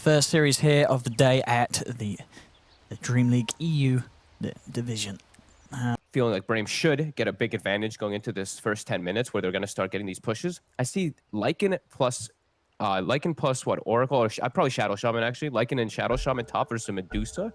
first series here of the day at the DreamLeague EU division. Feeling like Brame should get a big advantage going into this first 10 minutes where they're going to start getting these pushes. I see Lycan plus what, Oracle, or probably Shadow Shaman actually. Lycan and Shadow Shaman top versus Medusa.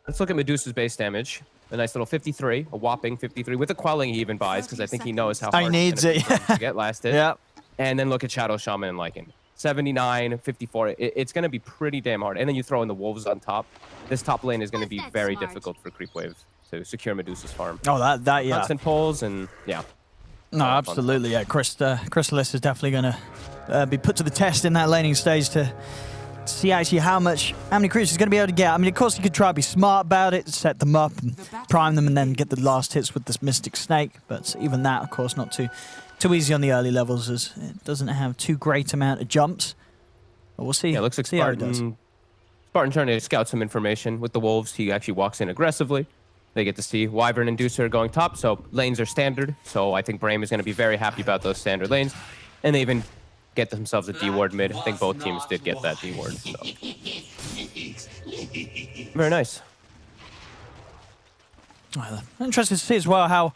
Let's look at Medusa's base damage. A nice little 53, a whopping 53 with the quelling he even buys because I think he knows how hard he needs it to get last hit. Yeah. And then look at Shadow Shaman and Lycan. 79, 54. It's going to be pretty damn hard. And then you throw in the Wolves on top. This top lane is going to be very difficult for Creepwave to secure Medusa's farm. Oh, that yeah. Constant pulls and yeah. No, absolutely, yeah. Chrysalis is definitely going to be put to the test in that laning stage to see actually how many creatures he's going to be able to get. I mean, of course, you could try to be smart about it, set them up and prime them, and then get the last hits with this Mystic Snake. But even that, of course, not too easy on the early levels, as it doesn't have too great amount of jumps. But we'll see. Yeah, it looks like Spartan trying to scout some information with the Wolves. He actually walks in aggressively. They get to see Wyvern and Deucer going top, so lanes are standard. So I think Brame is going to be very happy about those standard lanes. And they even get themselves a D-ward mid. I think both teams did get that D-ward. So. Very nice. Well, interesting to see as well how,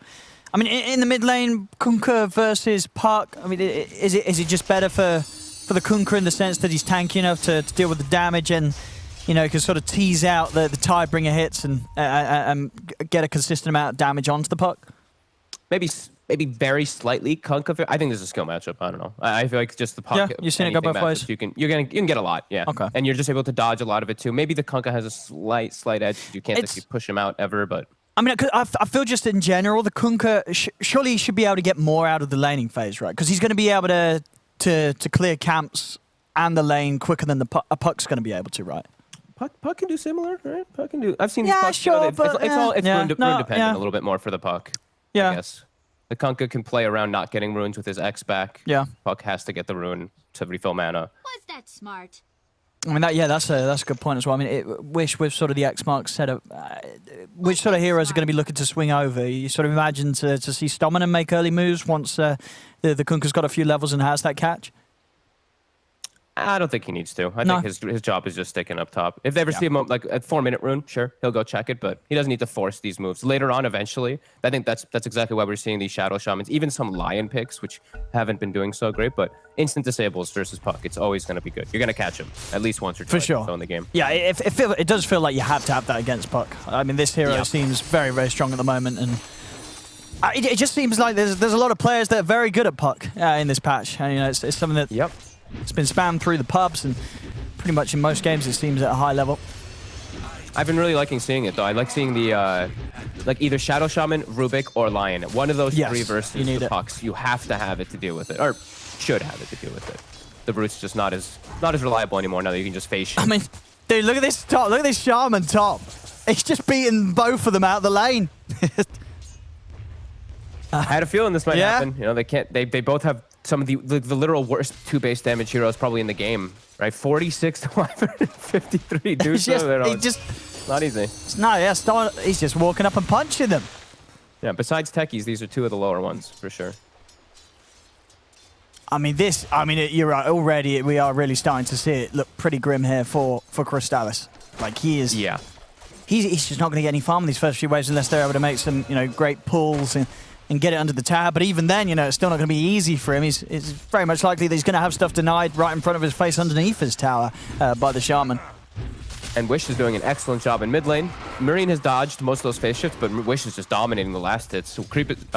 I mean, in the mid lane, Kunkka versus Puck. I mean, is it just better for the Kunkka in the sense that he's tanky enough to deal with the damage and, you know, can sort of tease out the Tidebringer hits and get a consistent amount of damage onto the Puck? Maybe very slightly Kunkka. I think this is a skill matchup. I don't know. I feel like just the Puck. Yeah, you've seen it go both ways. You can get a lot. Yeah. Okay. And you're just able to dodge a lot of it too. Maybe the Kunkka has a slight edge. You can't actually push him out ever, but. I mean, I feel just in general, the Kunkka surely he should be able to get more out of the laning phase, right? Because he's going to be able to clear camps and the lane quicker than a Puck's going to be able to, right? Puck can do similar, right? Puck can do. I've seen yeah, Puck. Sure, but it's rune dependent a little bit more for the Puck. Yeah. I guess the Kunkka can play around not getting runes with his X back. Yeah. Puck has to get the rune to refill mana. Was that smart? I mean, that's a good point as well. I mean, Wish with sort of the X mark setup, which sort of heroes are going to be looking to swing over? You sort of imagine to see Stomminen make early moves once the Kunkka's got a few levels and has that catch? I don't think he needs to. I think his job is just sticking up top. If they ever see him like at 4-minute rune, sure, he'll go check it, but he doesn't need to force these moves. Later on, eventually, I think that's exactly why we're seeing these Shadow Shamans, even some Lion picks, which haven't been doing so great, but instant disables versus Puck, it's always going to be good. You're going to catch him at least once or twice for sure in the game. Yeah, it does feel like you have to have that against Puck. I mean, this hero seems very, very strong at the moment, and it just seems like there's a lot of players that are very good at Puck in this patch. And, you know, it's something that it's been spammed through the pubs, and pretty much in most games it seems at a high level. I've been really liking seeing it though. I like seeing the like either Shadow Shaman, Rubik, or Lion. One of those three versus the Pucks. You have to have it to deal with it, or should have it to deal with it. The Brute's just not as reliable anymore now that you can just face shit. I mean, dude, look at this top. Look at this Shaman top. He's just beating both of them out of the lane. I had a feeling this might happen. You know, they can't. They both have some of the literal worst 2 base damage heroes probably in the game, right? 46 to 553. Dude, it's just not easy. He's just walking up and punching them. Yeah. Besides techies, these are 2 of the lower ones for sure. I mean, you're right. Already, we are really starting to see it look pretty grim here for Crystallis. Like he is. Yeah. He's just not going to get any farm in these first few waves unless they're able to make some, you know, great pulls and get it under the tower. But even then, you know, it's still not going to be easy for him. It's very much likely that he's going to have stuff denied right in front of his face underneath his tower by the Shaman. And Wish is doing an excellent job in mid lane. Marine has dodged most of those phase shifts, but Wish is just dominating the last hits. So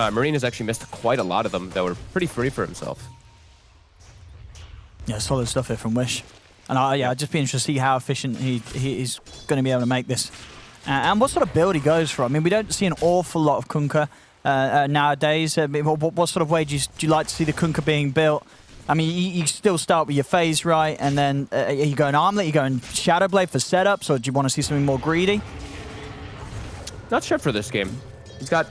Marine has actually missed quite a lot of them that were pretty free for himself. Yeah, solid stuff here from Wish. And I'd just be interested to see how efficient he's going to be able to make this. And what sort of build he goes for. I mean, we don't see an awful lot of Kunkka nowadays. What sort of way do you like to see the Kunkka being built? I mean, you still start with your phase, right? And then are you going Armlet, you going Shadow Blade for setups, or do you want to see something more greedy? Not sure for this game. He's got,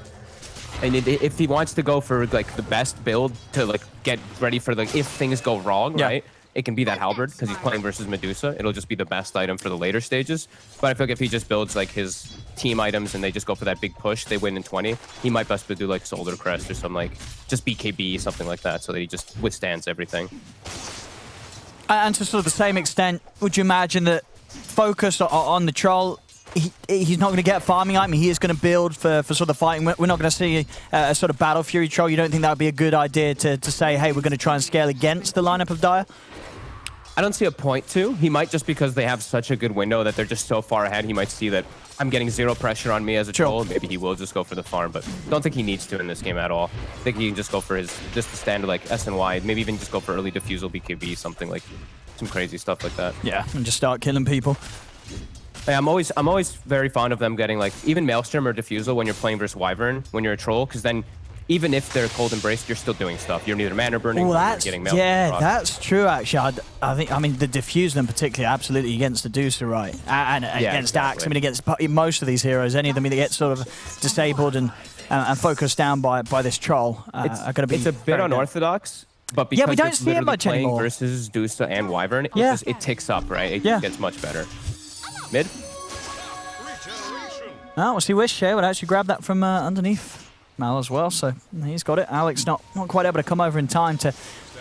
and if he wants to go for like the best build to like get ready for like if things go wrong, right? It can be that halberd because he's playing versus Medusa. It'll just be the best item for the later stages. But I feel like if he just builds like his team items and they just go for that big push, they win in 20, he might best do like Soldier Crest or some like just BKB, something like that, so that he just withstands everything. And to sort of the same extent, would you imagine that focus on the troll, he's not going to get farming item, he is going to build for sort of fighting. We're not going to see a sort of Battle Fury troll. You don't think that would be a good idea to say, hey, we're going to try and scale against the lineup of Dire? I don't see a point to. He might, just because they have such a good window that they're just so far ahead, he might see that I'm getting zero pressure on me as a troll. Maybe he will just go for the farm, but don't think he needs to in this game at all. I think he can just go for just the standard like SNY, maybe even just go for early defusal BKB, something like some crazy stuff like that. Yeah, and just start killing people. Yeah, I'm always very fond of them getting like even Maelstrom or defusal when you're playing versus Wyvern when you're a troll, because then even if they're cold embraced, you're still doing stuff. You're neither mana burning or getting Maelstrom. Yeah, that's true actually. I mean the diffuser in particular, absolutely against the Deucer, right? And against Axe. I mean against most of these heroes, any of them that get sort of disabled and focused down by this troll are going to be. It's a bit unorthodox. But because we don't see it much anymore. Versus Deucer and Wyvern, it ticks up, right? It gets much better. Mid. Oh, we'll see Wish here would actually grab that from underneath Mal as well, so he's got it. Alex not quite able to come over in time to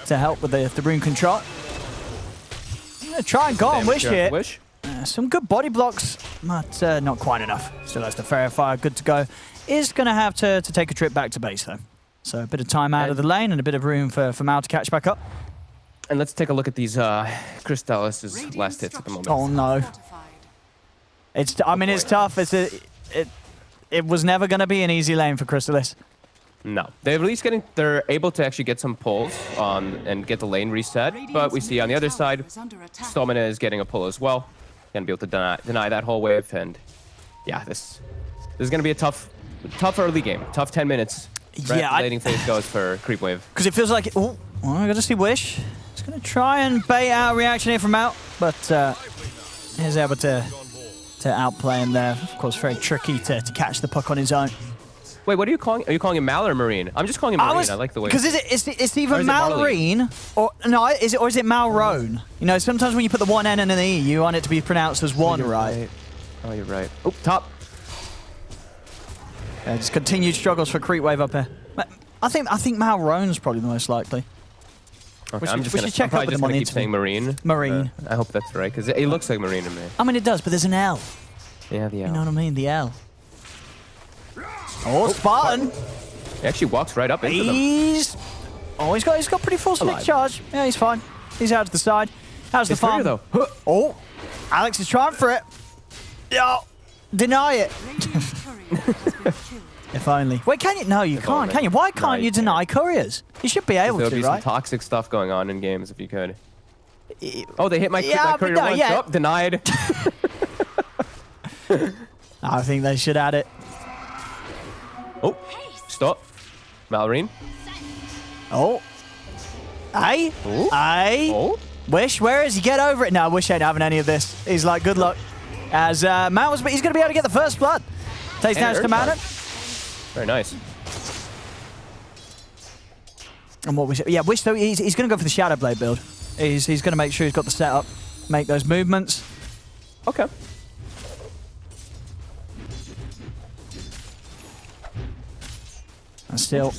help with the rune control. Try and go on Wish here. Some good body blocks, but not quite enough. Still has the Fairy Fire, good to go. Is going to have to take a trip back to base though. So a bit of time out of the lane and a bit of room for Mal to catch back up. And let's take a look at these Crystallis' last hits at the moment. Oh no. I mean, it's tough. It was never going to be an easy lane for Crystallis. No. They're able to actually get some pulls and get the lane reset. But we see on the other side, Stomina is getting a pull as well. Gonna be able to deny that whole wave. And yeah, this is gonna be a tough early game. Tough 10 minutes. Yeah, laning phase goes for Creepwave. Because it feels like oh, I got to see Wish. He's gonna try and bait out a reaction here from out, but he's able to outplay him there. Of course, very tricky to catch the puck on his own. Wait, what are you calling? Are you calling him Mal or Marine? I'm just calling him Marine. I like the way. Because it's either Malrine or no, is it Malrone? You know, sometimes when you put the one N and an E, you want it to be pronounced as one, right? Oh, you're right. Oh, top. Yeah, just continued struggles for Creepwave up here. I think Malrone's probably the most likely. Okay, I'm just gonna keep saying Marine. Marine. I hope that's right, because it looks like Marine to me. I mean, it does, but there's an L. Yeah, the L. You know what I mean? The L. Oh, Spartan. He actually walks right up into them. He's got pretty full slick charge. Yeah, he's fine. He's out to the side. How's the farm? Though. Oh, Alex is trying for it. Yeah, deny it. If only. Wait, can you? No, you can't, can you? Why can't you deny couriers? You should be able to, right? There'll be some toxic stuff going on in games if you could. Oh, they hit my courier once. Oh, denied. I think they should add it. Oh, stop. Malrine. Oh. Aye. Ooh. Aye. Oh. Wish, where is he? Get over it. No, Wish ain't having any of this. He's like, good luck. As Mal was, he's going to be able to get the first blood. Takes down his commander. Very nice. And what Wish? Yeah, Wish though, he's going to go for the Shadow Blade build. He's going to make sure he's got the setup, make those movements. Okay. And still,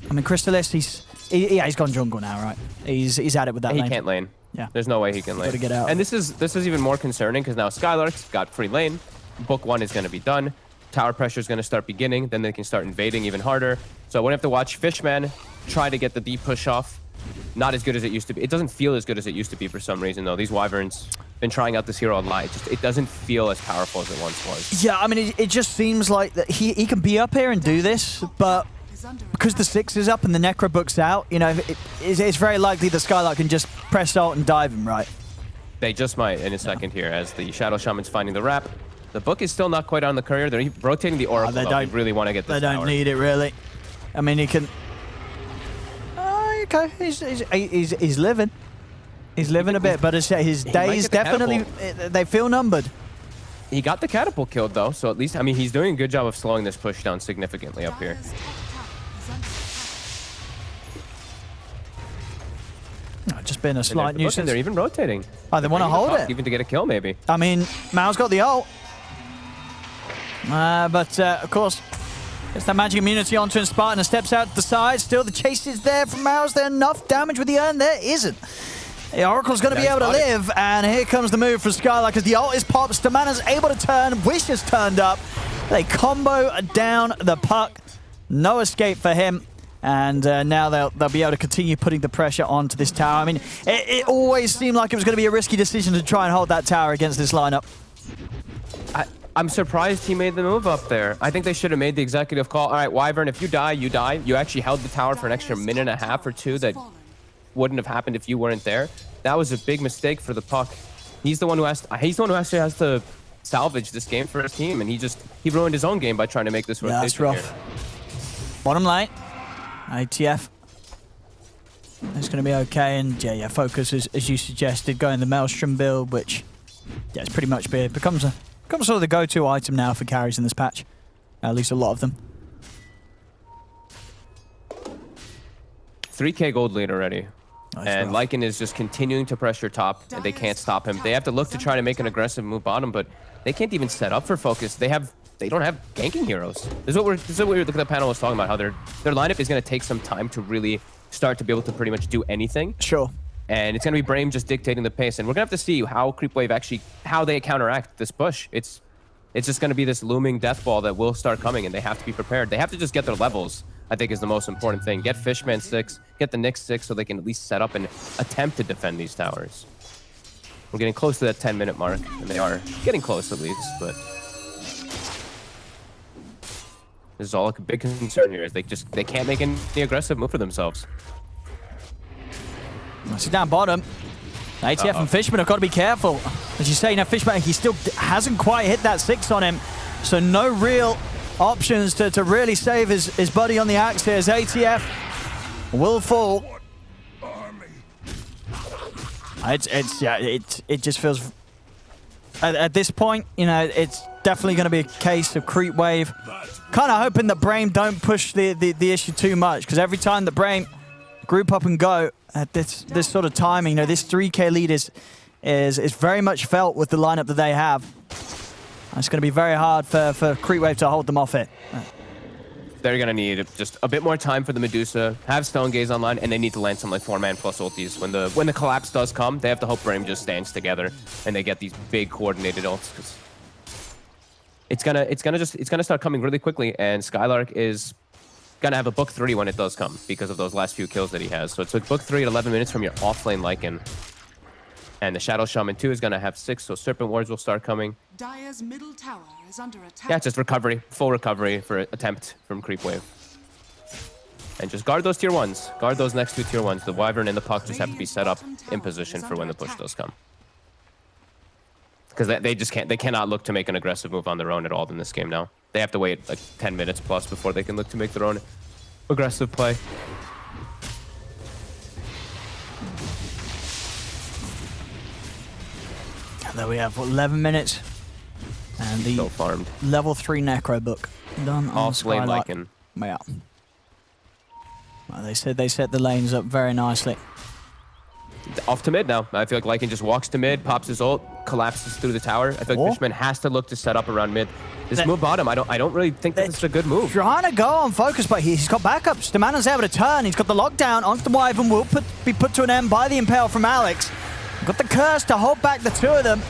I mean, Crystallis, he's gone jungle now, right? He's at it with that lane. He can't lane. Yeah. There's no way he can lane. Gotta get out. And this is even more concerning because now Skylark's got free lane. Book 1 is going to be done. Tower pressure is going to start beginning. Then they can start invading even harder. So I wouldn't have to watch Fishman try to get the deep push off. Not as good as it used to be. It doesn't feel as good as it used to be for some reason, though. These Wyverns been trying out this hero a lot. It doesn't feel as powerful as it once was. Yeah, I mean, it just seems like that he can be up here and do this, but because the 6 is up and the Necro book's out, you know, it's very likely that Skylark can just press ult and dive him, right? They just might in a second here as the Shadow Shaman's finding the wrap. The book is still not quite on the courier. They're rotating the Oracle. They really want to get this They don't need it, really. I mean, he can... okay, he's living. He's living a bit, but his days definitely, they feel numbered. He got the catapult killed, though, so at least, I mean, he's doing a good job of slowing this push down significantly up here. Just been a slight nuisance. They're even rotating. Oh, they want to hold it. Even to get a kill, maybe. I mean, Mao's got the ult. But, of course, gets that magic immunity onto him. Spartan and steps out to the side. Still, the chase is there from Mao. Is there enough damage with the urn? There isn't. The Oracle's going to be able to live, and here comes the move from Skylark as the ult is popped. Stamana's able to turn. Wish has turned up. They combo down the puck. No escape for him. And now they'll be able to continue putting the pressure onto this tower. I mean, it always seemed like it was going to be a risky decision to try and hold that tower against this lineup. I'm surprised he made the move up there. I think they should have made the executive call. All right, Wyvern, if you die, you die. You actually held the tower for an extra minute and a half or two that wouldn't have happened if you weren't there. That was a big mistake for the puck. He's the one who actually has to salvage this game for his team, and he ruined his own game by trying to make this rotation. That's rough. Here. Bottom lane. ATF is going to be okay, and yeah, focus as you suggested, going the Maelstrom build, which it's pretty much becomes sort of the go-to item now for carries in this patch. At least a lot of them. 3K gold lead already. Nice And rough. Lycan is just continuing to pressure top, and they can't stop him. They have to look to try to make an aggressive move bottom, but they can't even set up for focus. They don't have ganking heroes. This is what the panel was talking about, how their lineup is going to take some time to really start to be able to pretty much do anything. Sure. And it's going to be Brame just dictating the pace. And we're going to have to see how Creepwave actually, how they counteract this push. It's just going to be this looming death ball that will start coming, and they have to be prepared. They have to just get their levels, I think, is the most important thing. Get Fishman 6, get the Nyx 6, so they can at least set up and attempt to defend these towers. We're getting close to that 10-minute mark, and they are getting close at least, but this is all like a big concern here, is they can't make any aggressive move for themselves. I see down bottom. ATF and Fishman have got to be careful. As you say, now Fishman, he still hasn't quite hit that 6 on him, so no real options to really save his buddy on the axe here, as ATF will fall. It just feels at this point, you know, it's definitely going to be a case of Creepwave kind of hoping that Brame don't push the issue too much, because every time that Brame group up and go at this sort of timing, you know, this 3K lead is very much felt with the lineup that they have. It's going to be very hard for Creepwave to hold them off it. They're going to need just a bit more time for the Medusa, have Stone Gaze online, and they need to land some like 4-man plus ultis. When the collapse does come, they have to hope Brame just stands together and they get these big coordinated ults, because it's gonna start coming really quickly, and Skylark is gonna have a book 3 when it does come because of those last few kills that he has. So it's like book 3 at 11 minutes from your offlane Lycan. And the Shadow Shaman 2 is gonna have 6, so Serpent Wards will start coming. Dire's middle tower is under attack. Yeah, just recovery, full recovery for attempt from Creepwave. And just guard those tier 1s. Guard those next 2 tier 1s. The Wyvern and the Puck just have to be set up in position for when the push does come. Because they cannot look to make an aggressive move on their own at all in this game now. They have to wait like 10 minutes plus before they can look to make their own aggressive play. And there we have 11 minutes. And the So farmed. level 3 Necro book done on Offlane Skylark. Lycan. Yeah. Well, they said they set the lanes up very nicely. Off to mid now. I feel like Lycan just walks to mid, pops his ult, collapses through the tower. I feel like Fishman has to look to set up around mid. This move bottom, I don't really think that it's a good move. Trying to go on focus, but he's got backup. Stamana's able to turn. He's got the lockdown onto the Wyvern. Will be put to an end by the Impale from Alex. Got the curse to hold back the two of them.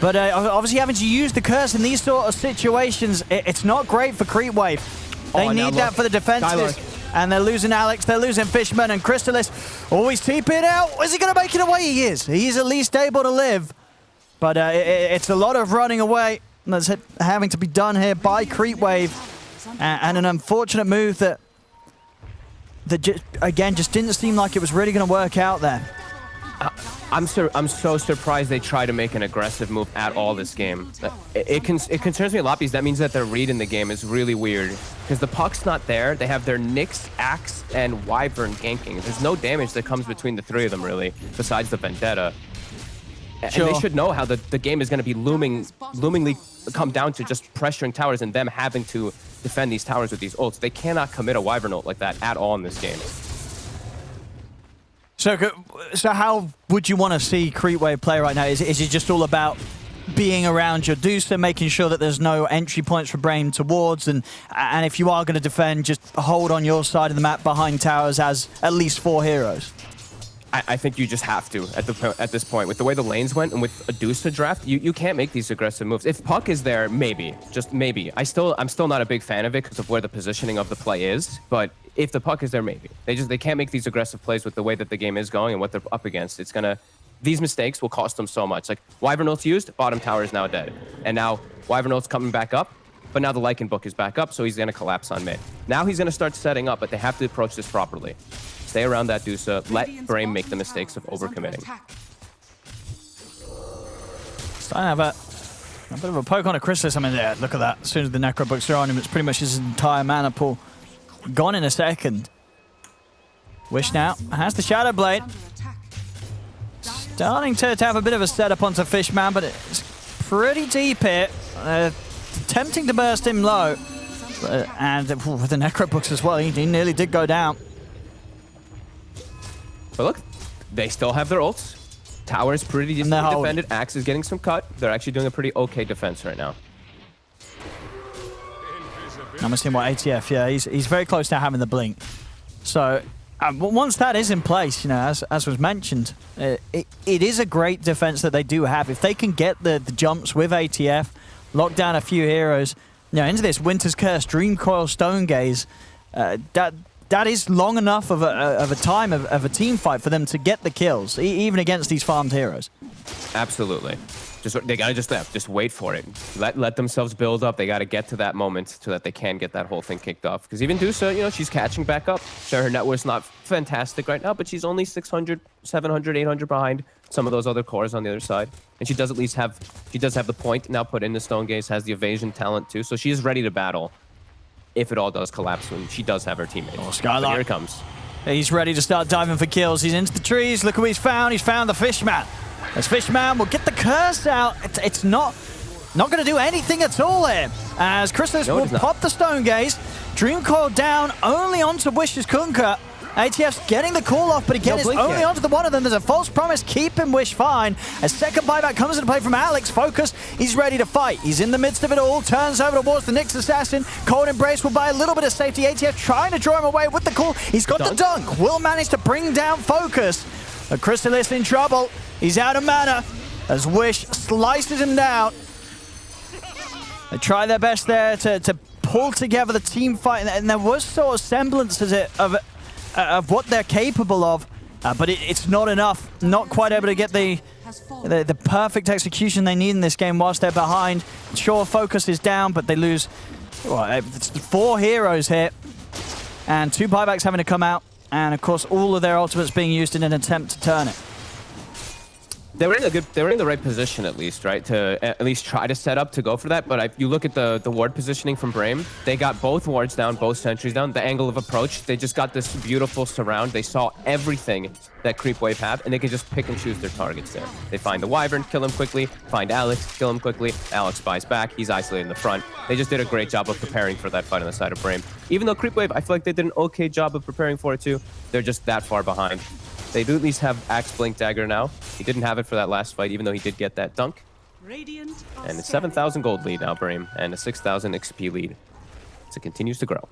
But obviously having to use the curse in these sort of situations, it's not great for Creepwave. They need that for the defenses. And they're losing Alex, they're losing Fishman, and Crystalis always TP'ing out. Is he going to make it away? He is. He's at least able to live. But it's a lot of running away that's having to be done here by Creepwave. And an unfortunate move that again, just didn't seem like it was really going to work out there. I'm so surprised they try to make an aggressive move at all this game. It concerns me a lot, because that means that their read in the game is really weird. Because the puck's not there. They have their Nyx, Axe, and Wyvern ganking. There's no damage that comes between the 3 of them, really, besides the Vendetta. Sure. And they should know how the game is going to be loomingly come down to just pressuring towers and them having to defend these towers with these ults. They cannot commit a Wyvern ult like that at all in this game. So how would you want to see Creepwave play right now? Is it just all about being around your Dusa, making sure that there's no entry points for Brame towards, and if you are going to defend, just hold on your side of the map behind towers as at least 4 heroes? I think you just have to at this point. With the way the lanes went and with a Deuce to draft, you can't make these aggressive moves. If Puck is there, maybe, just maybe. I'm still not a big fan of it because of where the positioning of the play is. But if the Puck is there, maybe. They can't make these aggressive plays with the way that the game is going and what they're up against. These mistakes will cost them so much. Like Wyvern ult's used, bottom tower is now dead. And now Wyvern ult's coming back up, but now the Lycan book is back up, so he's gonna collapse on mid. Now he's gonna start setting up, but they have to approach this properly. Stay around that Dusa, let Brame make the mistakes of overcommitting. Starting to have a bit of a poke on a Chrysalis. I mean, yeah, look at that. As soon as the Necro books are on him, it's pretty much his entire mana pool gone in a second. Wish now has the Shadow Blade. Starting to have a bit of a setup onto Fishman, but it's pretty deep here. Attempting to burst him low. And with the Necro books as well, he nearly did go down. But look, they still have their ults. Tower is pretty decently defended. Axe is getting some cut. They're actually doing a pretty okay defense right now. I'm seeing what ATF, yeah, he's very close to having the blink. So once that is in place, you know, as was mentioned, it is a great defense that they do have. If they can get the jumps with ATF, lock down a few heroes, you know, into this Winter's Curse, Dream Coil, Stone Gaze, that is long enough of a time of a team fight for them to get the kills, even against these farmed heroes. Absolutely. They gotta just wait for it. Let themselves build up. They gotta get to that moment so that they can get that whole thing kicked off. Because even Dusa, you know, she's catching back up. Sure, her net worth's not fantastic right now, but she's only 600, 700, 800 behind some of those other cores on the other side. And she does at least have, she does have the point now put in the Stone Gaze, has the evasion talent too. So she is ready to battle if it all does collapse when she does have her teammates. Oh, Skylark. But here it comes. He's ready to start diving for kills. He's into the trees. Look who he's found. He's found the Fishman. As Fishman will get the curse out. It's not going to do anything at all here. As Chrysalis will pop the Stone Gaze. Dream Coil down only onto Wish's Kunkka. ATF's getting the call off, but again, it's only onto the one of them. There's a false promise, keeping Wish fine. A second buyback comes into play from Alex. Focus, he's ready to fight. He's in the midst of it all, turns over towards the Nyx Assassin. Cold Embrace will buy a little bit of safety. ATF trying to draw him away with the call. He's got the dunk, will manage to bring down Focus. But Chrysalis in trouble. He's out of mana as Wish slices him down. They try their best there to pull together the team fight, and there was sort of semblances of what they're capable of, but it's not enough. Not quite able to get the perfect execution they need in this game whilst they're behind. Sure, Focus is down, but they lose 4 heroes here, and 2 buybacks having to come out, and of course all of their ultimates being used in an attempt to turn it. They were in the right position at least, right? To at least try to set up to go for that. But if you look at the ward positioning from Brame, they got both wards down, both sentries down. The angle of approach, they just got this beautiful surround. They saw everything that Creepwave have, and they could just pick and choose their targets there. They find the Wyvern, kill him quickly. Find Alex, kill him quickly. Alex buys back. He's isolated in the front. They just did a great job of preparing for that fight on the side of Brame. Even though Creepwave, I feel like they did an okay job of preparing for it too. They're just that far behind. They do at least have Axe Blink Dagger now. He didn't have it for that last fight, even though he did get that dunk. And it's 7,000 gold lead now, Brame, and a 6,000 XP lead. So it continues to grow.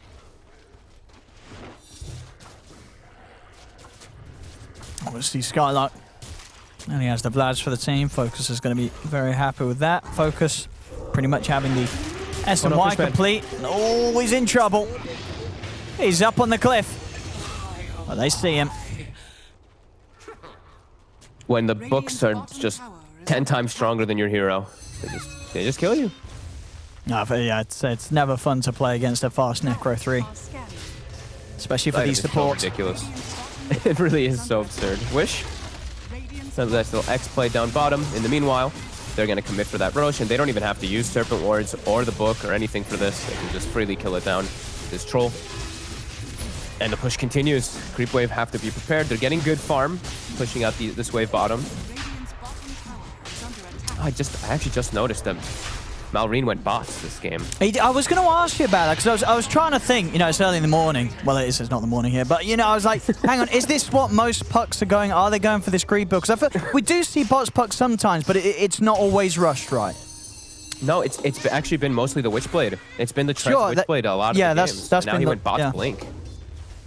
Obviously, Skylark, and he has the Vlads for the team. Focus is going to be very happy with that. Focus pretty much having the S and Y complete. Always in trouble. He's up on the cliff. Well, they see him. When the books are just 10 times stronger than your hero, they just kill you. No, but yeah, it's never fun to play against a fast Necro 3. Especially for these supports. So ridiculous. It really is so absurd. Wish. Some nice little X play down bottom. In the meanwhile, they're going to commit for that Rosh, and they don't even have to use Serpent Wards or the book or anything for this. They can just freely kill it down. This troll. And the push continues. Creepwave have to be prepared. They're getting good farm, pushing out this wave bottom. I actually just noticed that Malrine went bots this game. I was going to ask you about that because I was trying to think. You know, it's early in the morning. Well, it's not the morning here, but you know, I was like, hang on, is this what most pucks are going? Are they going for this creep build? Because I feel we do see bots pucks sometimes, but it's not always rushed, right? No, it's actually been mostly the Witchblade. It's been the Trent Witchblade a lot of the games. That's now he went bots Blink.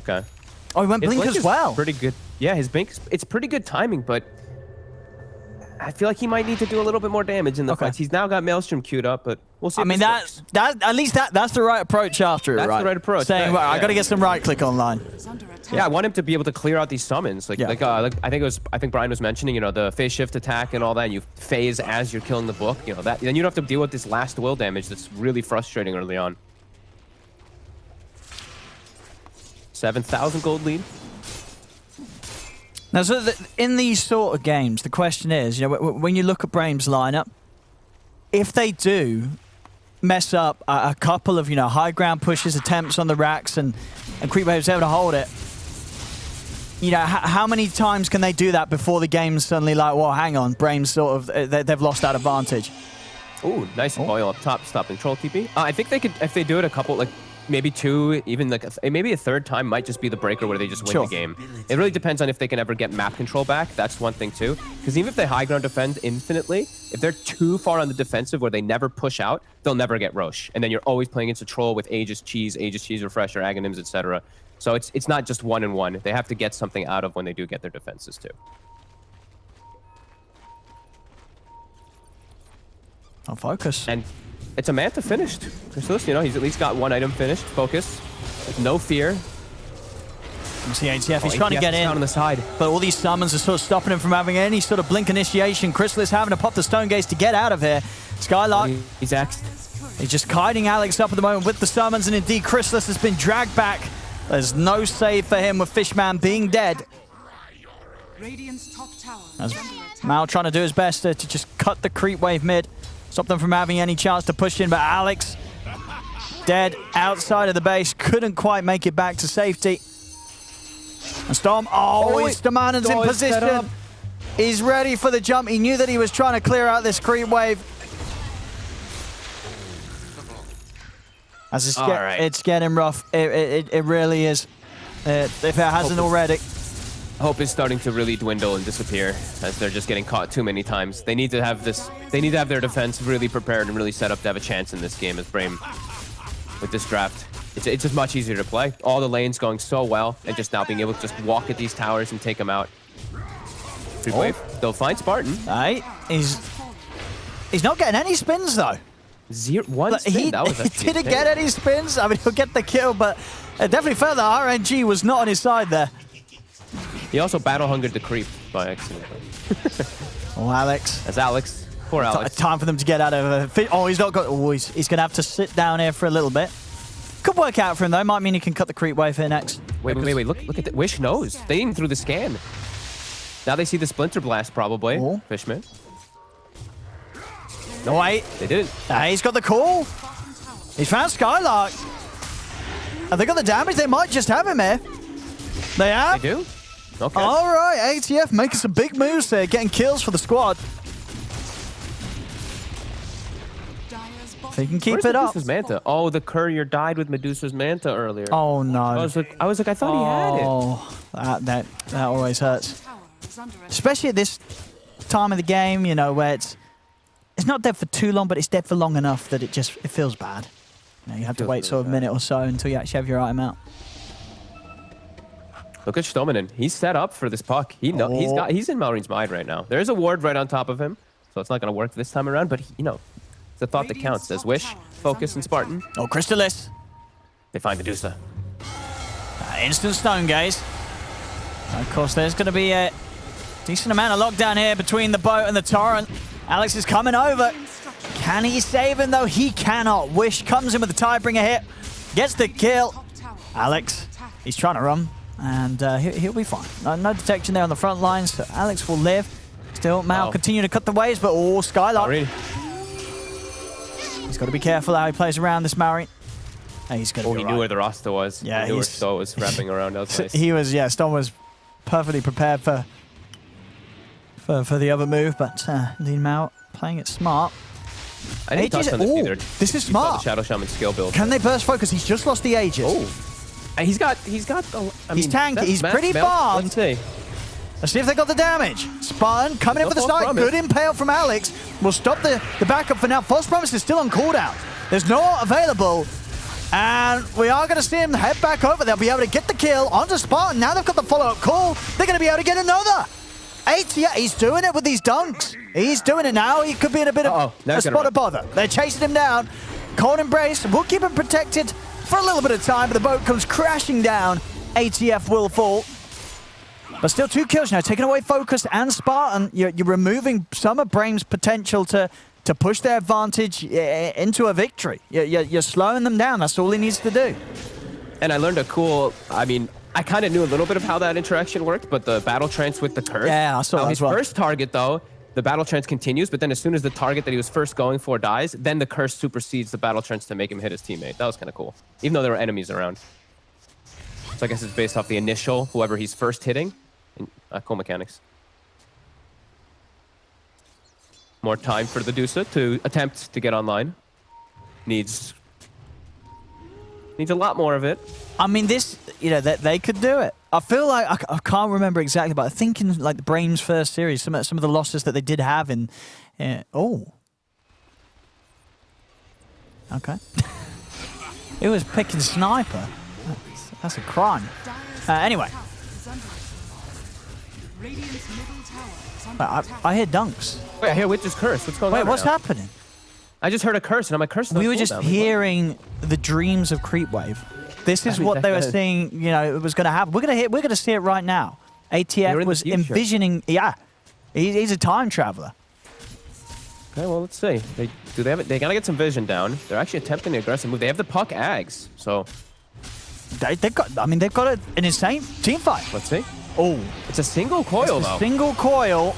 Okay. Oh, he went blink as well. Pretty good. Yeah, his blink. It's pretty good timing, but I feel like he might need to do a little bit more damage in the fights. He's now got Maelstrom queued up, but we'll see. I mean, that's the right approach after it, right? That's the right approach. Saying, well, I got to get some right click online. Yeah, I want him to be able to clear out these summons. Like I think Brian was mentioning, you know, the phase shift attack and all that. And you phase as you're killing the book. You know that. Then you don't have to deal with this last will damage. That's really frustrating early on. 7,000 gold lead. Now, so in these sort of games, the question is, you know, when you look at Brame's lineup, if they do mess up a couple of, you know, high ground pushes, attempts on the racks, and Creepwave's able to hold it, you know, how many times can they do that before the game's suddenly like, well, hang on, Brame's sort of, they've lost that advantage? Ooh, nice boil up top, stopping troll TP. I think they could, if they do it a couple, like, maybe two, even like maybe a third time might just be the breaker where they just win the game. It really depends on if they can ever get map control back. That's one thing too. Because even if they high ground defend infinitely, if they're too far on the defensive where they never push out, they'll never get Roche. And then you're always playing against a troll with Aegis Cheese Refresher, Aghanims, etc. So it's not just 1-1. They have to get something out of when they do get their defenses too. I'll focus. And it's a Manta finished. Chrysalis, you know, he's at least got one item finished. Focus. With no fear. You see ATF, he's trying to get in. On the side. But all these summons are sort of stopping him from having any sort of blink initiation. Chrysalis having to pop the Stone Gaze to get out of here. Skylark. He's axed. He's just kiting Alex up at the moment with the summons, and indeed Chrysalis has been dragged back. There's no save for him with Fishman being dead. Radiant's top tower As Mal trying to do his best to just cut the creep wave mid. Stop them from having any chance to push in, but Alex dead outside of the base. Couldn't quite make it back to safety. And Storm, Stormanon's in position. He's ready for the jump. He knew that he was trying to clear out this creep wave. As it's getting rough. It really is. If it hasn't already. Hope is starting to really dwindle and disappear as they're just getting caught too many times. They need to have this. They need to have their defense really prepared and really set up to have a chance in this game as Brame. With this draft, it's just much easier to play. All the lanes going so well, and just now being able to just walk at these towers and take them out. Creepwave. They'll find Spartan. Right. He's not getting any spins though. One spin. He didn't get any spins. I mean, he'll get the kill, but definitely felt that RNG was not on his side there. He also battle-hungered the creep by accident. Oh, Alex. That's Alex. Poor Alex. Time for them to get out of it. Oh, he's not got... Oh, he's going to have to sit down here for a little bit. Could work out for him, though. Might mean he can cut the creep wave here next. Wait. Look at that. Wish knows. They even threw the scan. Now they see the Splinter Blast, probably. Oh. Fishman. No, wait. They didn't. He's got the call. He's found Skylark. Have they got the damage? They might just have him here. They have. They do? Okay. All right, ATF making some big moves there, getting kills for the squad. If he can keep it up. Medusa's Manta? Oh, the courier died with Medusa's Manta earlier. Oh no! I was like, I thought he had it. Oh, that always hurts, especially at this time of the game. You know, where it's not dead for too long, but it's dead for long enough that it feels bad. You know, you have to wait sort of a minute or so until you actually have your item out. Look at Stomanen. He's set up for this puck. He's in Malreen's mind right now. There's a ward right on top of him, so it's not going to work this time around. But you know, it's the thought that counts. There's Wish, Focus, and Spartan. Oh, Crystalis. They find Medusa. Instant Stone Gaze. Of course, there's going to be a decent amount of lockdown here between the boat and the torrent. Alex is coming over. Can he save him though? He cannot. Wish comes in with the Tidebringer hit, gets the kill. Alex, he's trying to run. And he'll be fine. No detection there on the front lines, so Alex will live. Still, Mal continue to cut the waves, but Skylark. He's got to be careful how he plays around this Maori. He's going to he knew where the Rasta was. Yeah, he knew where Sto was wrapping around. That was nice. He was, Stone was perfectly prepared for the other move, but indeed Mal playing it smart. I didn't touch on this either. This is smart. The Shadow Shaman skill build. Can they burst focus? He's just lost the Aegis. He's tanky. He's pretty farmed. Let's see. Let's see if they got the damage. Spartan coming in for the start. Good impale from Alex. Will stop the backup for now. False Promise is still on cooldown. There's no available. And we are going to see him head back over. They'll be able to get the kill onto Spartan. Now they've got the follow-up call. They're going to be able to get another. ATF, he's doing it with these dunks. He's doing it now. He could be in a bit of a spot of bother. They're chasing him down. Cold Embrace will keep him protected for a little bit of time, but the boat comes crashing down. ATF will fall. But still 2 kills now, taking away Focus and Spartan. You're removing some of Brame's potential to push their advantage into a victory. You're slowing them down. That's all he needs to do. And I learned a cool, I mean, I kind of knew a little bit of how that interaction worked, but the battle trance with the curse. Yeah, I saw that as well. His first target, though, the battle trance continues, but then as soon as the target that he was first going for dies, then the curse supersedes the battle trance to make him hit his teammate. That was kind of cool, even though there were enemies around. So I guess it's based off the initial, whoever he's first hitting. Cool mechanics. More time for the Dusa to attempt to get online. Needs a lot more of it. I mean, this, you know, they could do it. I feel like, I can't remember exactly, but I think in like the Brame's first series, some of the losses that they did have in, oh. Okay. It was picking sniper. That's a crime. Anyway. I hear dunks. Wait, I hear Witch's curse. What's going on? Wait, what's now? happening? I just heard a curse, and I'm like, curse. We were just hearing the dreams of Creepwave. This is what they were saying. You know, it was going to happen. We're going to see it right now. ATF was envisioning. Yeah, he's a time traveler. Okay, well, let's see. They gotta get some vision down. They're actually attempting the aggressive move. They have the puck Ags, so they've got an insane team fight. Let's see. Oh, it's a single coil though. Single coil.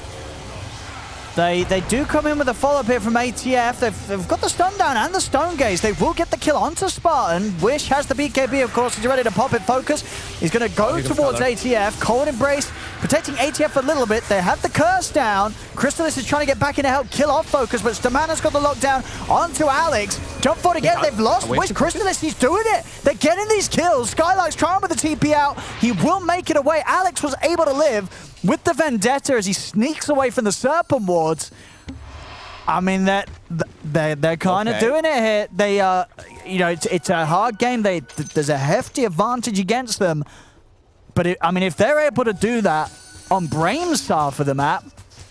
They do come in with a follow-up here from ATF. They've got the stun down and the stone gaze. They will get the kill onto Spartan. Wish has the BKB, of course. He's ready to pop it. Focus. He's going to go towards ATF. Cold Embrace protecting ATF a little bit. They have the curse down. Crystallis is trying to get back in to help kill off Focus, but Stamana's got the lockdown onto Alex. Jump forward again. They've lost. Wish Crystallis, he's doing it. They're getting these kills. Skylark's trying with the TP out. He will make it away. Alex was able to live with the Vendetta as he sneaks away from the Serpent wards. I mean, they're kind of doing it here. They you know, it's a hard game. There's a hefty advantage against them. But I mean, if they're able to do that on Brame's side for the map,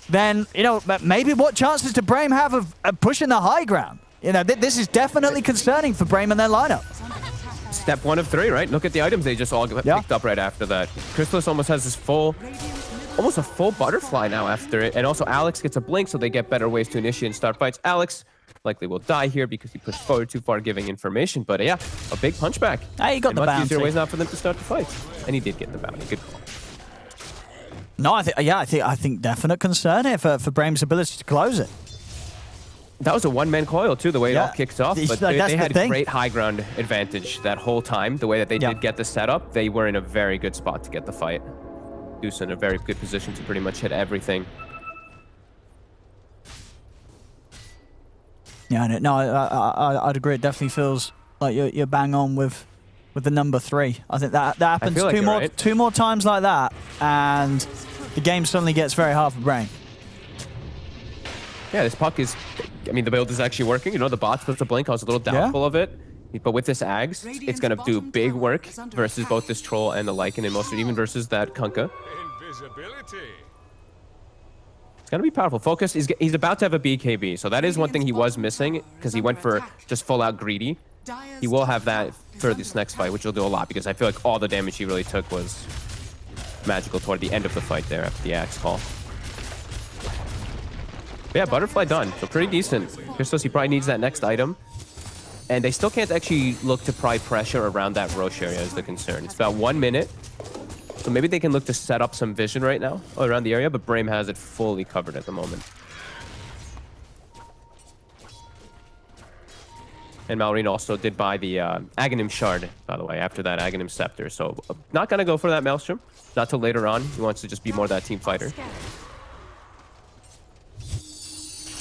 then, you know, maybe what chances do Brame have of pushing the high ground? You know, this is definitely concerning for Brame and their lineup. Step 1 of 3, right? Look at the items they just all picked up right after that. Crystallis almost has this almost a full butterfly now after it. And also Alex gets a blink, so they get better ways to initiate and start fights. Alex likely will die here because he pushed forward too far giving information. But yeah, a big punchback. He got the bounty. Much easier ways now for them to start the fight. And he did get the bounty. Good call. No, I think definite concern here for Brame's ability to close it. That was a one-man coil, too, the way it all kicked off. But like, they had great high ground advantage that whole time. The way that they did get the setup, they were in a very good spot to get the fight. Deuce in a very good position to pretty much hit everything. Yeah, no, I'd agree. It definitely feels like you're bang on with the number 3. I think that happens two more times like that, and the game suddenly gets very hard for Brame. Yeah, this puck is, I mean, the build is actually working. You know, the bot puts a blink. I was a little doubtful of it. But with this Ags, it's going to do big work versus both this Troll and the Lycan, and most even versus that Kunkka. It's going to be powerful. Focus, he's about to have a BKB, so that is one thing he was missing, because he went for just full-out greedy. He will have that for this next fight, which will do a lot, because I feel like all the damage he really took was magical toward the end of the fight there after the Axe call. But yeah, Butterfly done, so pretty decent. Christos, he probably needs that next item. And they still can't actually look to pry pressure around that Roche area is the concern. It's about 1 minute. So maybe they can look to set up some vision right now around the area, but Brame has it fully covered at the moment. And Malrine also did buy the Aghanim Shard, by the way, after that Aghanim Scepter. So not going to go for that Maelstrom. Not till later on. He wants to just be more that team fighter.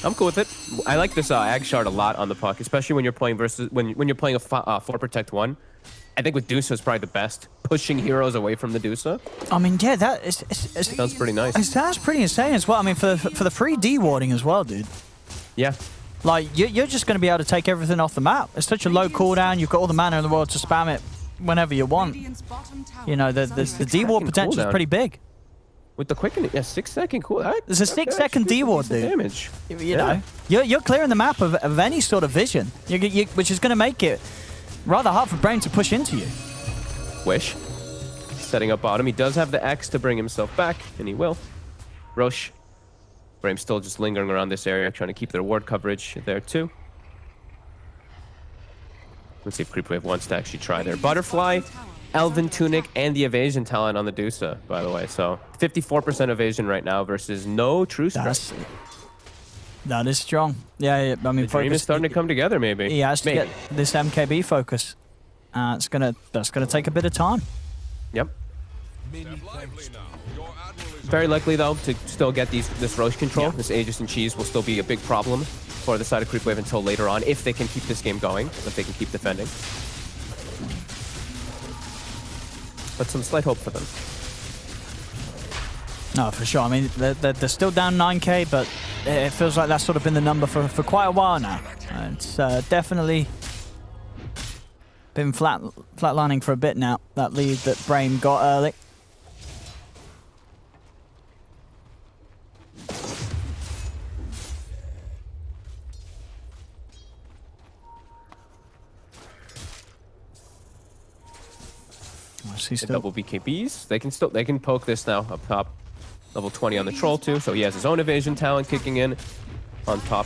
I'm cool with it. I like this Ag Shard a lot on the puck, especially when you're playing when you're playing a 4 Protect 1. I think with Dusa is probably the best, pushing heroes away from the Dusa. I mean, yeah, that sounds pretty nice. It sounds pretty insane as well. I mean, for the free D warding as well, dude. Yeah. Like, you're just going to be able to take everything off the map. It's such a low cooldown. You've got all the mana in the world to spam it whenever you want. You know, the D-ward potential is pretty big. With the quicken, yeah, 6 second cooldown. There's a 6 second D-ward, dude. Damage. You know, you're clearing the map of any sort of vision, which is going to make it rather hard for Brame to push into you. Wish. Setting up bottom. He does have the X to bring himself back, and he will. Roche. Brame still just lingering around this area, trying to keep their ward coverage there too. Let's see if Creepwave wants to actually try their Butterfly, Elven Tunic, and the Evasion talent on the Dusa, by the way. So 54% evasion right now versus no True Strike. That is strong. Yeah, I mean, the Dream is starting to come together, maybe. He has to get this MKB focus. That's gonna take a bit of time. Yep. Very likely, though, to still get this Roche control. This Aegis and Cheese will still be a big problem for the side of Creepwave until later on, if they can keep this game going, if they can keep defending. But some slight hope for them. No, for sure. I mean, they're still down 9k, but it feels like that's sort of been the number for quite a while now. It's definitely been flatlining for a bit now, that lead that Brame got early. The double BKBs. They can poke this now up top. Level 20 on the troll too, so he has his own evasion talent kicking in on top.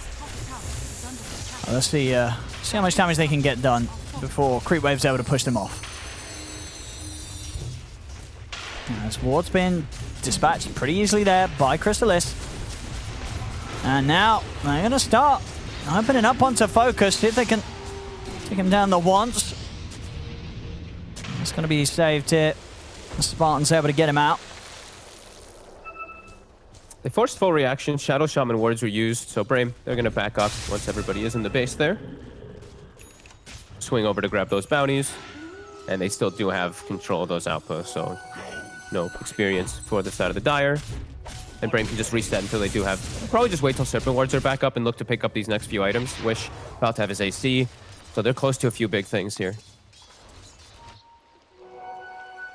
Let's see how much damage they can get done before Creepwave's able to push them off. As ward's been dispatched pretty easily there by Crystallis. And now they're going to start opening up onto focus, see if they can take him down the once. It's going to be saved here. The Spartan's able to get him out. They forced full reaction. Shadow Shaman wards were used, so Brame, they're going to back up once everybody is in the base there. Swing over to grab those bounties, and they still do have control of those outposts, so no experience for the side of the Dire. And Brame can just reset until they do have... Probably just wait till Serpent wards are back up and look to pick up these next few items. Wish about to have his AC, so they're close to a few big things here.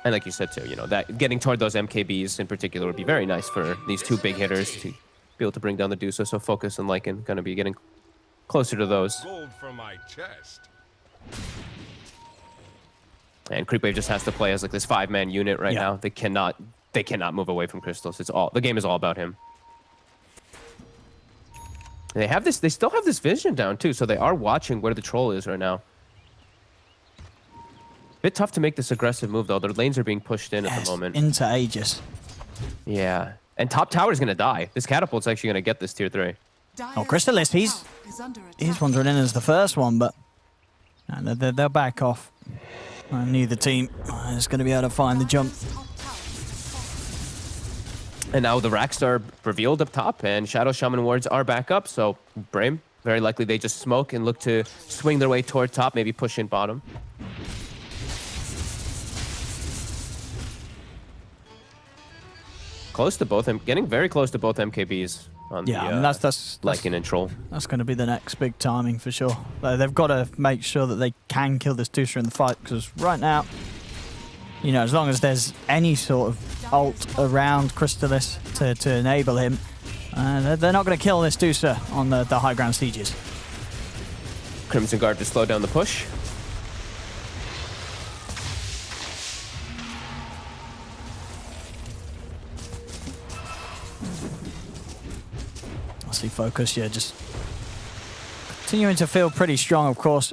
And like you said too, you know, that getting toward those MKBs in particular would be very nice for these two big hitters to be able to bring down the Dusa. So Focus and Lycan going to be getting closer to those. Gold from my chest. And Creepwave just has to play as like this 5-man unit right now. They cannot move away from Crystals. The game is all about him. They have this. They still have this vision down too, so they are watching where the troll is right now. Bit tough to make this aggressive move though. Their lanes are being pushed in at the moment. Into Aegis. Yeah, and top tower is gonna die. This catapult's actually gonna get this tier 3. Oh, Crystallis, he's wandering in as the first one, but they'll back off. Neither team is going to be able to find the jump. And now the racks are revealed up top, and Shadow Shaman wards are back up. So Brame, very likely they just smoke and look to swing their way toward top, maybe push in bottom. Close to both, getting very close to both MKBs on the I mean, that's Lycan and Troll. That's going to be the next big timing for sure. They've got to make sure that they can kill this Dusa in the fight, because right now, you know, as long as there's any sort of ult around Crystallis to enable him, they're not going to kill this Dusa on the high ground sieges. Crimson Guard to slow down the push. I see Focus, yeah, just continuing to feel pretty strong, of course.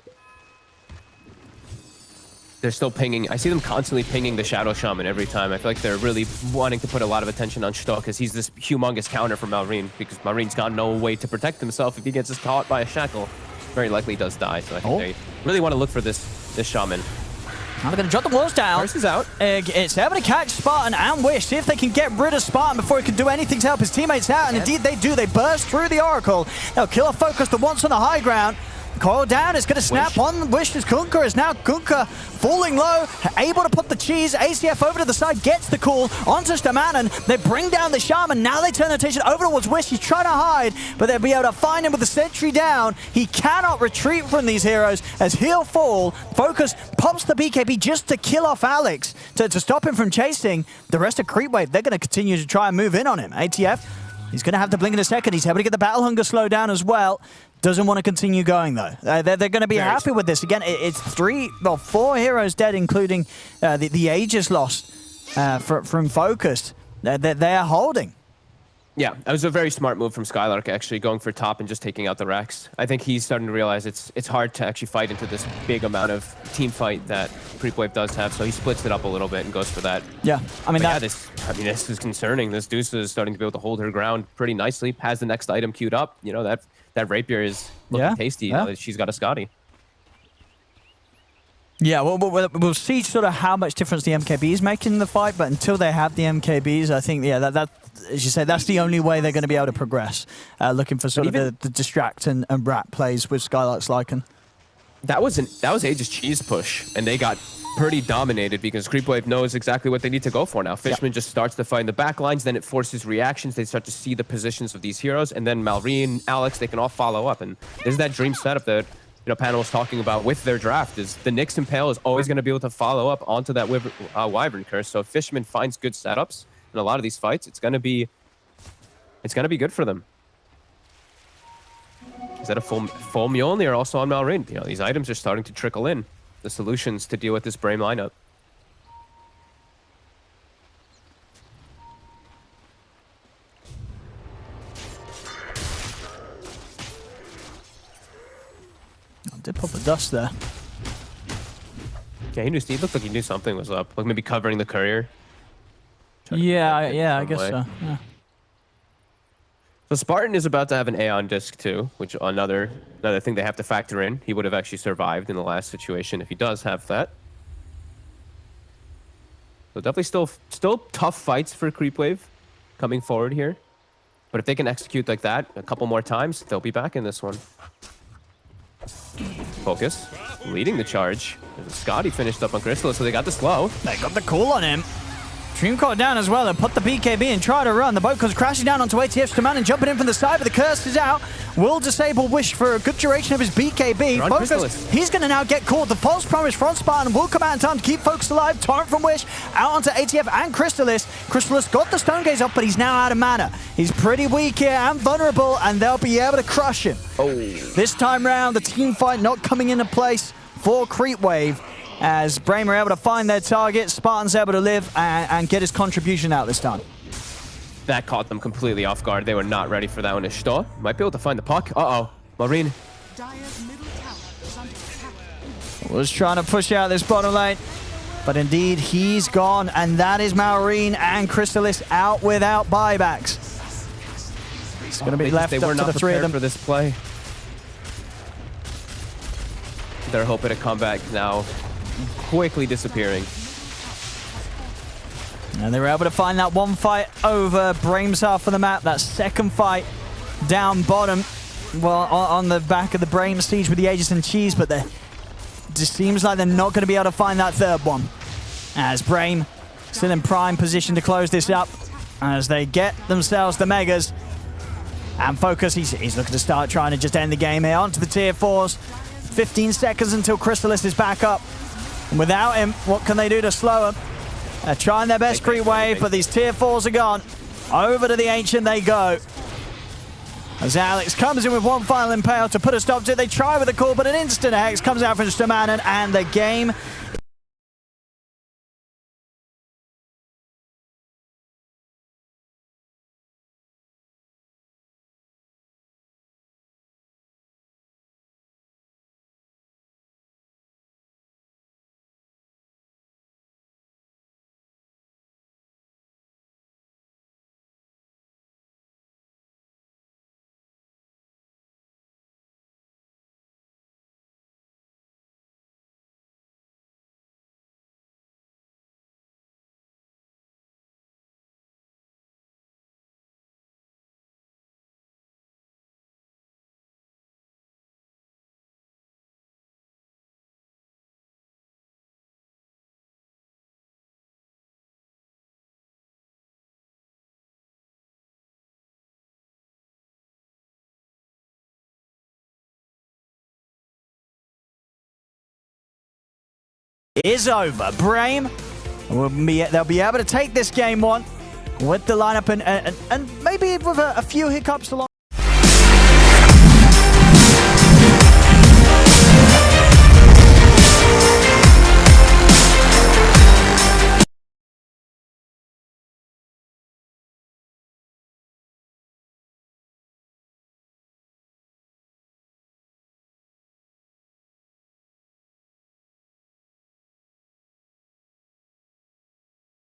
They're still pinging. I see them constantly pinging the Shadow Shaman every time. I feel like they're really wanting to put a lot of attention on Stoh, because he's this humongous counter for Malrine, because Malrine's got no way to protect himself. If he gets caught by a shackle, very likely does die. So I think they really want to look for this Shaman. Now they're going to drop the walls down. Curse is out. It's able to catch Spartan and Wish. See if they can get rid of Spartan before he can do anything to help his teammates out. And indeed they do. They burst through the Oracle. They'll kill a Focus that wants on the high ground. Coil down, it's going to snap on Wish's Kunkka. Is now Kunkka falling low, able to put the cheese. ACF over to the side, gets the call onto Stamanen. They bring down the Shaman. Now they turn attention over towards Wish. He's trying to hide, but they'll be able to find him with the sentry down. He cannot retreat from these heroes as he'll fall. Focus pops the BKB just to kill off Alex, to stop him from chasing. The rest of Creepwave, they're going to continue to try and move in on him. ATF, he's going to have to blink in a second. He's able to get the Battle Hunger slow down as well. Doesn't want to continue going, though. They're going to be happy with this. Again, it's 4 heroes dead, including the Aegis lost from Focus. They're holding. Yeah, that was a very smart move from Skylark, actually, going for top and just taking out the Rex. I think he's starting to realize it's hard to actually fight into this big amount of team fight that Creepwave does have, so he splits it up a little bit and goes for that. Yeah, I mean, this is concerning. This Deuce is starting to be able to hold her ground pretty nicely, has the next item queued up. You know, that rapier is looking tasty. You know, she's got a Scotty. Yeah, we'll see sort of how much difference the MKBs make in the fight, but until they have the MKBs, I think, that as you say, that's the only way they're going to be able to progress. Looking for sort of the distract and wrap plays with Skylark's Lycan. That was Aegis cheese push, and they got pretty dominated because Creepwave knows exactly what they need to go for now. Fishman just starts to find the backlines, then it forces reactions. They start to see the positions of these heroes, and then Malrine, Alex, they can all follow up. And there's that dream setup that Panel was talking about with their draft, is the Nyx Impale is always going to be able to follow up onto that Wyvern Curse. So if Fishman finds good setups in a lot of these fights, it's going to be good for them. Is that a full Mjolnir or also on Malrine? You know, these items are starting to trickle in. The solutions to deal with this Brame lineup. Did pop a dust there. Yeah, he looked like he knew something was up. Like maybe covering the courier. Yeah, I guess so. Yeah. So Spartan is about to have an Aeon disc too, which another thing they have to factor in. He would have actually survived in the last situation if he does have that. So definitely still tough fights for Creepwave coming forward here. But if they can execute like that a couple more times, they'll be back in this one. Focus, leading the charge. Scotty finished up on Crystal, so they got the slow. They got the call on him. Dream caught down as well and put the BKB and try to run. The boat comes crashing down onto ATF's command and jumping in from the side, but the curse is out. Will disable Wish for a good duration of his BKB. Focus, he's going to now get caught. The false promise from Spartan will come out in time to keep Focus alive. Torrent from Wish out onto ATF and Crystallis. Crystallis got the Stone Gaze up, but he's now out of mana. He's pretty weak here and vulnerable, and they'll be able to crush him. This time round, the team fight not coming into place for Creepwave, as Brame are able to find their target. Spartan's able to live and get his contribution out this time. That caught them completely off guard. They were not ready for that one. Ishtar might be able to find the puck. Marine. Was trying to push out this bottom lane, but indeed he's gone, and that is Malrine and Crystallis out without buybacks. It's going to be left up to the three of them for this play. They're hoping to come back now, quickly disappearing. And they were able to find that one fight over Brame's half of the map. That second fight down bottom, well, on the back of the Brame siege with the Aegis and Cheese, but it just seems like they're not going to be able to find that third one. As Brame still in prime position to close this up, as they get themselves the Megas. And Focus, he's looking to start trying to just end the game here. Onto the tier 4s. 15 seconds until Crystallis is back up. And without him, what can they do to slow him? They're trying their best Creepwave, but these tier 4s are gone. Over to the Ancient they go. As Alex comes in with one final impale to put a stop to it. They try with a call, but an instant X comes out from Stamanen, and the game is over. Brame, they'll be able to take this game one with the lineup and maybe with a few hiccups along.